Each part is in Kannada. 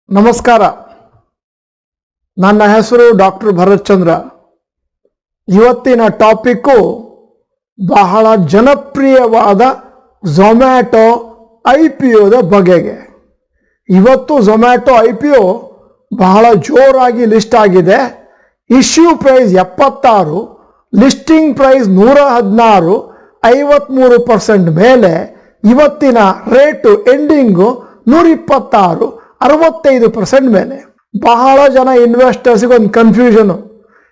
ನಮಸ್ಕಾರ. ನನ್ನ ಹೆಸರು ಡಾಕ್ಟರ್ ಭರತ್ ಚಂದ್ರ. ಇವತ್ತಿನ ಟಾಪಿಕ್ಕು ಬಹಳ ಜನಪ್ರಿಯವಾದ ಝೊಮ್ಯಾಟೊ IPOದ ಬಗೆಗೆ. ಇವತ್ತು ಝೊಮ್ಯಾಟೊ IPO ಬಹಳ ಜೋರಾಗಿ ಲಿಸ್ಟ್ ಆಗಿದೆ. ಇಶ್ಯೂ ಪ್ರೈಸ್ 76, ಲಿಸ್ಟಿಂಗ್ ಪ್ರೈಸ್ 116, 53% ಮೇಲೆ. ಇವತ್ತಿನ ರೇಟು ಎಂಡಿಂಗು 126, 65% ಮೇಲೆ. ಬಹಳ ಜನ ಇನ್ವೆಸ್ಟರ್ಸ್ಗೆ ಒಂದು ಕನ್ಫ್ಯೂಷನು,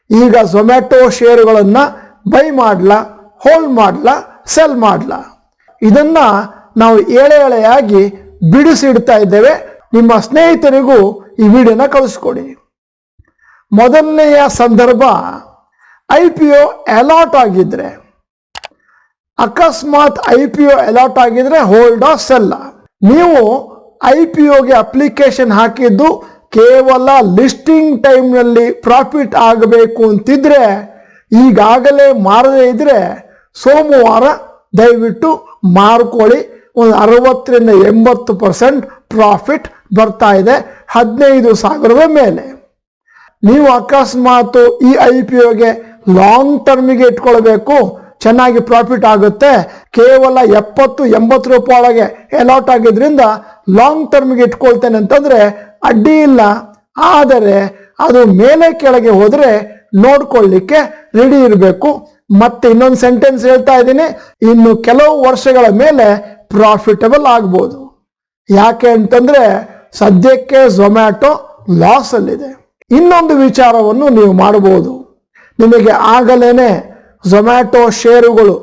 ಈಗ ಝೊಮ್ಯಾಟೊ ಶೇರುಗಳನ್ನು ಬೈ ಮಾಡಲಾ, ಹೋಲ್ಡ್ ಮಾಡಲಾ, ಸೆಲ್ ಮಾಡಲಾ? ಇದನ್ನು ನಾವು ಎಳೆಯಾಗಿ ಬಿಡಿಸಿಡ್ತಾ ಇದ್ದೇವೆ. ನಿಮ್ಮ ಸ್ನೇಹಿತರಿಗೂ ಈ ವಿಡಿಯೋನ ಕಳಿಸ್ಕೊಡಿ. ಮೊದಲನೆಯ ಸಂದರ್ಭ, IPO ಅಲಾಟ್ ಆಗಿದ್ರೆ, ಅಕಸ್ಮಾತ್ IPO ಅಲಾಟ್ ಆಗಿದ್ರೆ ಹೋಲ್ಡ್ ಆ ಸೆಲ್ಲ. ನೀವು IPOಗೆ ಅಪ್ಲಿಕೇಶನ್ ಹಾಕಿದ್ದು ಕೇವಲ ಲಿಸ್ಟಿಂಗ್ ಟೈಮ್ನಲ್ಲಿ ಪ್ರಾಫಿಟ್ ಆಗಬೇಕು ಅಂತಿದ್ರೆ, ಈಗಾಗಲೇ ಮಾರದೇ ಇದ್ರೆ ಸೋಮವಾರ ದಯವಿಟ್ಟು ಮಾರ್ಕೊಳ್ಳಿ. ಒಂದು 60-80% ಪ್ರಾಫಿಟ್ ಬರ್ತಾ ಇದೆ 15,000 ಮೇಲೆ. ನೀವು ಅಕಸ್ಮಾತ್ ಈ IPOಗೆ ಲಾಂಗ್ ಟರ್ಮಿಗೆ ಇಟ್ಕೊಳ್ಬೇಕು, ಚೆನ್ನಾಗಿ ಪ್ರಾಫಿಟ್ ಆಗುತ್ತೆ, ಕೇವಲ 70-80 ರೂಪಾಯಿ ಒಳಗೆ ಅಲಾಟ್ ಆಗಿದ್ರಿಂದ ಲಾಂಗ್ ಟರ್ಮ್ಗೆ ಇಟ್ಕೊಳ್ತೇನೆ ಅಂತಂದ್ರೆ ಅಡ್ಡಿ ಇಲ್ಲ. ಆದರೆ ಅದು ಮೇಲೆ ಕೆಳಗೆ ಹೋದರೆ ನೋಡ್ಕೊಳ್ಳಿಕ್ಕೆ ರೆಡಿ ಇರಬೇಕು. ಮತ್ತೆ ಇನ್ನೊಂದು ಸೆಂಟೆನ್ಸ್ ಹೇಳ್ತಾ ಇದ್ದೀನಿ, ಇನ್ನು ಕೆಲವು ವರ್ಷಗಳ ಮೇಲೆ ಪ್ರಾಫಿಟಬಲ್ ಆಗ್ಬೋದು. ಯಾಕೆ ಅಂತಂದ್ರೆ ಸದ್ಯಕ್ಕೆ ಝೊಮ್ಯಾಟೊ ಲಾಸ್ ಅಲ್ಲಿದೆ. ಇನ್ನೊಂದು ವಿಚಾರವನ್ನು ನೀವು ಮಾಡಬಹುದು. ನಿಮಗೆ ಆಗಲೇ ಝೊಮ್ಯಾಟೊ ಶೇರುಗಳು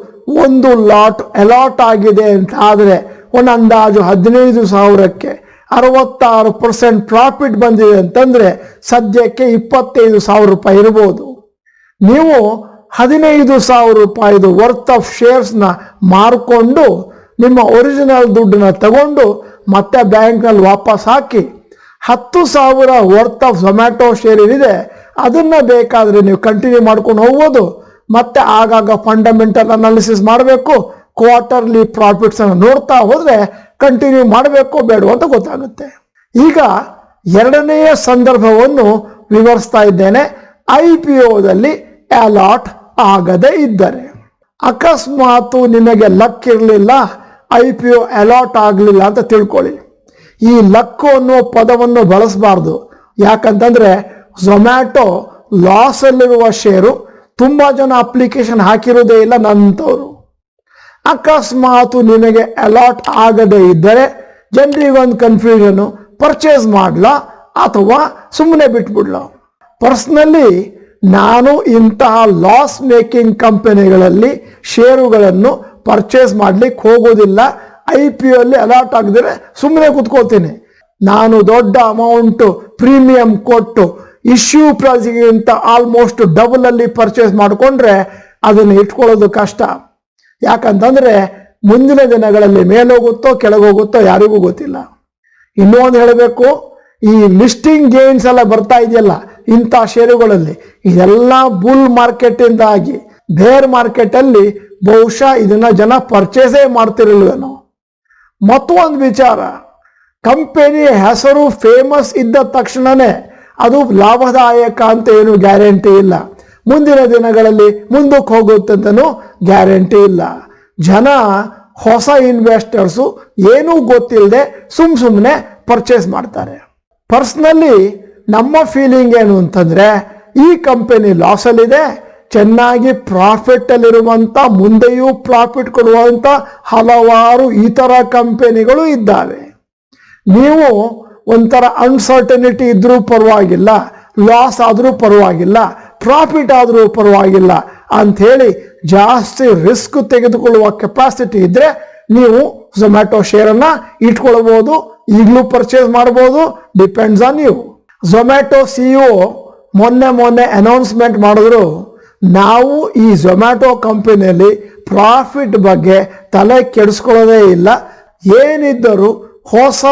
ಒಂದು ಲಾಟ್ ಅಲಾಟ್ ಆಗಿದೆ ಅಂತ ಆದರೆ ಒಂದು ಅಂದಾಜು 15,000ಕ್ಕೆ 66% ಪ್ರಾಫಿಟ್ ಬಂದಿದೆ ಅಂತಂದ್ರೆ ಸದ್ಯಕ್ಕೆ 25,000 ರೂಪಾಯಿ ಇರ್ಬೋದು. ನೀವು 15,000 ರೂಪಾಯಿದು ವರ್ತ್ ಆಫ್ ಶೇರ್ಸ್ನ ಮಾರ್ಕೊಂಡು ನಿಮ್ಮ ಒರಿಜಿನಲ್ ದುಡ್ಡನ್ನ ತಗೊಂಡು ಮತ್ತೆ ಬ್ಯಾಂಕ್ನಲ್ಲಿ ವಾಪಸ್ ಹಾಕಿ 10,000 ವರ್ತ್ ಆಫ್ ಝೊಮ್ಯಾಟೊ ಶೇರ್ ಏನಿದೆ ಅದನ್ನ ಬೇಕಾದರೆ ನೀವು ಕಂಟಿನ್ಯೂ ಮಾಡ್ಕೊಂಡು ಹೋಗ್ಬೋದು. ಮತ್ತೆ ಆಗಾಗ ಫಂಡಮೆಂಟಲ್ ಅನಾಲಿಸಿಸ್ ಮಾಡಬೇಕು, ಕ್ವಾರ್ಟರ್ಲಿ ಪ್ರಾಫಿಟ್ಸ್ ಅನ್ನು ನೋಡ್ತಾ ಹೋದ್ರೆ ಕಂಟಿನ್ಯೂ ಮಾಡಬೇಕು ಬೇಡ ಅಂತ ಗೊತ್ತಾಗುತ್ತೆ. ಈಗ ಎರಡನೆಯ ಸಂದರ್ಭವನ್ನು ವಿವರಿಸ್ತಾ ಇದ್ದೇನೆ. IPOದಲ್ಲಿ ಅಲಾಟ್ ಆಗದೇ ಇದ್ದರೆ, ಅಕಸ್ಮಾತ್ ನಿಮಗೆ ಲಕ್ ಇರಲಿಲ್ಲ, IPO ಅಲಾಟ್ ಆಗಲಿಲ್ಲ ಅಂತ ತಿಳ್ಕೊಳ್ಳಿ. ಈ ಲಕ್ಕು ಅನ್ನೋ ಪದವನ್ನು ಬಳಸಬಾರ್ದು. ಯಾಕಂತಂದ್ರೆ ಝೊಮ್ಯಾಟೊ ಲಾಸ್ ಅಲ್ಲಿರುವ ಶೇರು, ತುಂಬಾ ಜನ ಅಪ್ಲಿಕೇಶನ್ ಹಾಕಿರೋದೇ ಇಲ್ಲ ನನ್ನಂಥವ್ರು. ಅಕಸ್ಮಾತ್ ನಿಮಗೆ ಅಲಾಟ್ ಆಗದೇ ಇದ್ದರೆ ಜನರಿಗೊಂದು ಕನ್ಫ್ಯೂಷನು, ಪರ್ಚೇಸ್ ಮಾಡಲಾ ಅಥವಾ ಸುಮ್ಮನೆ ಬಿಟ್ಬಿಡ್ಲಾ? ಪರ್ಸ್ನಲಿ ನಾನು ಇಂತಹ ಲಾಸ್ ಮೇಕಿಂಗ್ ಕಂಪನಿಗಳಲ್ಲಿ ಶೇರುಗಳನ್ನು ಪರ್ಚೇಸ್ ಮಾಡ್ಲಿಕ್ಕೆ ಹೋಗೋದಿಲ್ಲ. IPO ಅಲ್ಲಿ ಅಲಾಟ್ ಆಗದಿದ್ರೆ ಸುಮ್ಮನೆ ಕೂತ್ಕೋತೀನಿ. ನಾನು ದೊಡ್ಡ ಅಮೌಂಟು ಪ್ರೀಮಿಯಂ ಕೊಟ್ಟು ಇಶ್ಯೂ ಪ್ರೈಸ್ಗಿಂತ ಆಲ್ಮೋಸ್ಟ್ ಡಬಲ್ ಅಲ್ಲಿ ಪರ್ಚೇಸ್ ಮಾಡಿಕೊಂಡ್ರೆ ಅದನ್ನು ಇಟ್ಕೊಳ್ಳೋದು ಕಷ್ಟ. ಯಾಕಂತಂದ್ರೆ ಮುಂದಿನ ದಿನಗಳಲ್ಲಿ ಮೇಲೋಗುತ್ತೋ ಕೆಳಗೋಗುತ್ತೋ ಯಾರಿಗೂ ಗೊತ್ತಿಲ್ಲ. ಇನ್ನೊಂದು ಹೇಳಬೇಕು, ಈ ಲಿಸ್ಟಿಂಗ್ ಗೇನ್ಸ್ ಎಲ್ಲ ಬರ್ತಾ ಇದೆಯಲ್ಲ ಇಂಥ ಶೇರುಗಳಲ್ಲಿ, ಇದೆಲ್ಲ ಬುಲ್ ಮಾರ್ಕೆಟ್ ಇಂದಾಗಿ ಬೇರ್ ಮಾರ್ಕೆಟ್ ಅಲ್ಲಿ ಬಹುಶಃ ಇದನ್ನ ಜನ ಪರ್ಚೇಸೇ ಮಾಡ್ತಿರಲ್ವೇನೋ. ಮತ್ತೊಂದು ವಿಚಾರ, ಕಂಪನಿ ಹೆಸರು ಫೇಮಸ್ ಇದ್ದ ತಕ್ಷಣನೇ ಅದು ಲಾಭದಾಯಕ ಅಂತ ಏನು ಗ್ಯಾರಂಟಿ ಇಲ್ಲ. ಮುಂದಿನ ದಿನಗಳಲ್ಲಿ ಮುಂದಕ್ಕೆ ಹೋಗುತ್ತೆ ಅಂತನೂ ಗ್ಯಾರಂಟಿ ಇಲ್ಲ. ಜನ ಹೊಸ ಇನ್ವೆಸ್ಟರ್ಸು ಏನೂ ಗೊತ್ತಿಲ್ಲದೆ ಸುಮ್ಮನೆ ಪರ್ಚೇಸ್ ಮಾಡ್ತಾರೆ. ಪರ್ಸ್ನಲಿ ನಮ್ಮ ಫೀಲಿಂಗ್ ಏನು ಅಂತಂದ್ರೆ, ಈ ಕಂಪನಿ ಲಾಸಲ್ಲಿದೆ, ಚೆನ್ನಾಗಿ ಪ್ರಾಫಿಟ್ ಅಲ್ಲಿರುವಂತ, ಮುಂದೆಯೂ ಪ್ರಾಫಿಟ್ ಕೊಡುವಂತ ಹಲವಾರು ಇತರ ಕಂಪನಿಗಳು ಇದ್ದಾವೆ. ನೀವು ಒಂಥರ ಅನ್ಸರ್ಟನಿಟಿ ಇದ್ರೂ ಪರವಾಗಿಲ್ಲ, ಲಾಸ್ ಆದರೂ ಪರವಾಗಿಲ್ಲ, ಪ್ರಾಫಿಟ್ ಆದರೂ ಪರವಾಗಿಲ್ಲ ಅಂಥೇಳಿ ಜಾಸ್ತಿ ರಿಸ್ಕ್ ತೆಗೆದುಕೊಳ್ಳುವ ಕೆಪಾಸಿಟಿ ಇದ್ರೆ ನೀವು ಝೊಮ್ಯಾಟೊ ಶೇರನ್ನ ಇಟ್ಕೊಳ್ಬಹುದು, ಈಗಲೂ ಪರ್ಚೇಸ್ ಮಾಡ್ಬೋದು. Depends on you. Zomato CEO ಮೊನ್ನೆ ಅನೌನ್ಸ್ಮೆಂಟ್ ಮಾಡಿದ್ರು, ನಾವು ಈ ಝೊಮ್ಯಾಟೊ ಕಂಪನಿಯಲ್ಲಿ ಪ್ರಾಫಿಟ್ ಬಗ್ಗೆ ತಲೆ ಕೆಡಿಸ್ಕೊಳ್ಳೋದೇ ಇಲ್ಲ, ಏನಿದ್ದರೂ ಹೊಸ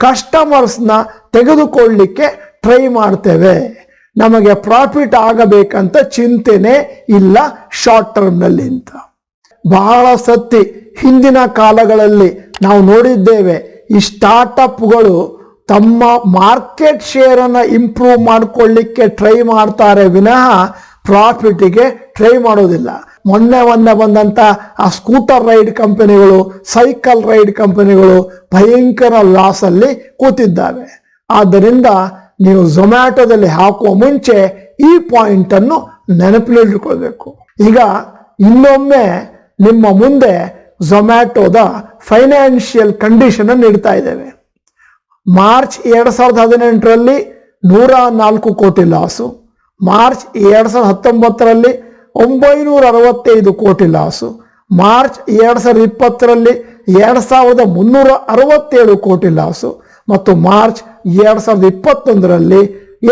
ಕಸ್ಟಮರ್ಸ್ನ ತೆಗೆದುಕೊಳ್ಳಲಿಕ್ಕೆ ಟ್ರೈ ಮಾಡ್ತೇವೆ, ನಮಗೆ ಪ್ರಾಫಿಟ್ ಆಗಬೇಕಂತ ಚಿಂತೆನೇ ಇಲ್ಲ ಶಾರ್ಟ್ ಟರ್ಮ್ನಲ್ಲಿ ಅಂತ. ಬಹಳ ಸತಿ ಹಿಂದಿನ ಕಾಲಗಳಲ್ಲಿ ನಾವು ನೋಡಿದ್ದೇವೆ, ಈ ಸ್ಟಾರ್ಟಪ್ಗಳು ತಮ್ಮ ಮಾರ್ಕೆಟ್ ಶೇರ್ ಅನ್ನ ಇಂಪ್ರೂವ್ ಮಾಡ್ಕೊಳ್ಳಿಕ್ಕೆ ಟ್ರೈ ಮಾಡ್ತಾರೆ ವಿನಃ ಪ್ರಾಫಿಟ್ಗೆ ಟ್ರೈ ಮಾಡೋದಿಲ್ಲ. ಮೊನ್ನೆ ಬಂದಂತ ಆ ಸ್ಕೂಟರ್ ರೈಡ್ ಕಂಪನಿಗಳು, ಸೈಕಲ್ ರೈಡ್ ಕಂಪನಿಗಳು ಭಯಂಕರ ಲಾಸ್ ಅಲ್ಲಿ ಕೂತಿದ್ದಾವೆ. ಆದ್ದರಿಂದ ನೀವು ಝೊಮ್ಯಾಟೊದಲ್ಲಿ ಹಾಕುವ ಮುಂಚೆ ಈ ಪಾಯಿಂಟ್ ಅನ್ನು ನೆನಪಿನಲ್ಲಿಟ್ಕೊಳ್ಬೇಕು. ಈಗ ಇನ್ನೊಮ್ಮೆ ನಿಮ್ಮ ಮುಂದೆ ಝೊಮ್ಯಾಟೊದ ಫೈನಾನ್ಷಿಯಲ್ ಕಂಡೀಷನ್ ಅನ್ನು ಇಡ್ತಾ ಇದ್ದೇವೆ. ಮಾರ್ಚ್ 2018ರಲ್ಲಿ 104 ಕೋಟಿ ಲಾಸು, ಮಾರ್ಚ್ 2019ರಲ್ಲಿ 965 ಕೋಟಿ ಲಾಸು, ಮಾರ್ಚ್ 2020ರಲ್ಲಿ 2367 ಕೋಟಿ ಲಾಸು ಮತ್ತು ಮಾರ್ಚ್ 2021ರಲ್ಲಿ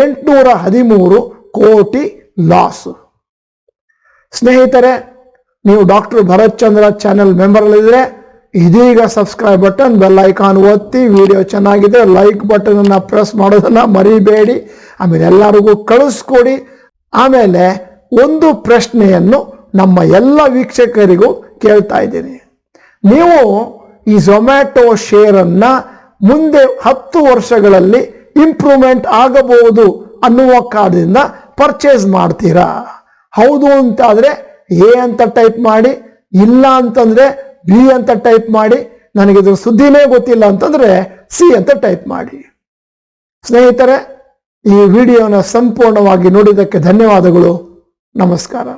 813 ಕೋಟಿ ಲಾಸು. ಸ್ನೇಹಿತರೆ, ನೀವು ಡಾಕ್ಟರ್ ಭರತ್ ಚಂದ್ರ ಚಾನೆಲ್ ಮೆಂಬರ್ ಅಲ್ಲಿದ್ರೆ ಇದೀಗ ಸಬ್ಸ್ಕ್ರೈಬ್ ಬಟನ್, ಬೆಲ್ ಐಕಾನ್ ಒತ್ತಿ. ವಿಡಿಯೋ ಚೆನ್ನಾಗಿದೆ ಲೈಕ್ ಬಟನ್ ಅನ್ನ ಪ್ರೆಸ್ ಮಾಡೋದನ್ನ ಮರಿಬೇಡಿ. ಆಮೇಲೆ ಎಲ್ಲರಿಗೂ ಕಳಿಸ್ಕೊಡಿ. ಆಮೇಲೆ ಒಂದು ಪ್ರಶ್ನೆಯನ್ನು ನಮ್ಮ ಎಲ್ಲ ವೀಕ್ಷಕರಿಗೂ ಕೇಳ್ತಾ ಇದ್ದೀನಿ. ನೀವು ಈ ಝೊಮ್ಯಾಟೊ ಶೇರ್ ಅನ್ನ ಮುಂದೆ 10 ವರ್ಷಗಳಲ್ಲಿ ಇಂಪ್ರೂವ್ಮೆಂಟ್ ಆಗಬಹುದು ಅನ್ನುವ ಕಾರಣದಿಂದ ಪರ್ಚೇಸ್ ಮಾಡ್ತೀರಾ? ಹೌದು ಅಂತಾದ್ರೆ ಎ ಅಂತ ಟೈಪ್ ಮಾಡಿ, ಇಲ್ಲ ಅಂತಂದ್ರೆ ಬಿ ಅಂತ ಟೈಪ್ ಮಾಡಿ, ನನಗಿದ್ರ ಸುದ್ದಿನೇ ಗೊತ್ತಿಲ್ಲ ಅಂತಂದ್ರೆ ಸಿ ಅಂತ ಟೈಪ್ ಮಾಡಿ. ಸ್ನೇಹಿತರೆ, ಈ ವಿಡಿಯೋನ ಸಂಪೂರ್ಣವಾಗಿ ನೋಡಿದ್ದಕ್ಕೆ ಧನ್ಯವಾದಗಳು. ನಮಸ್ಕಾರ.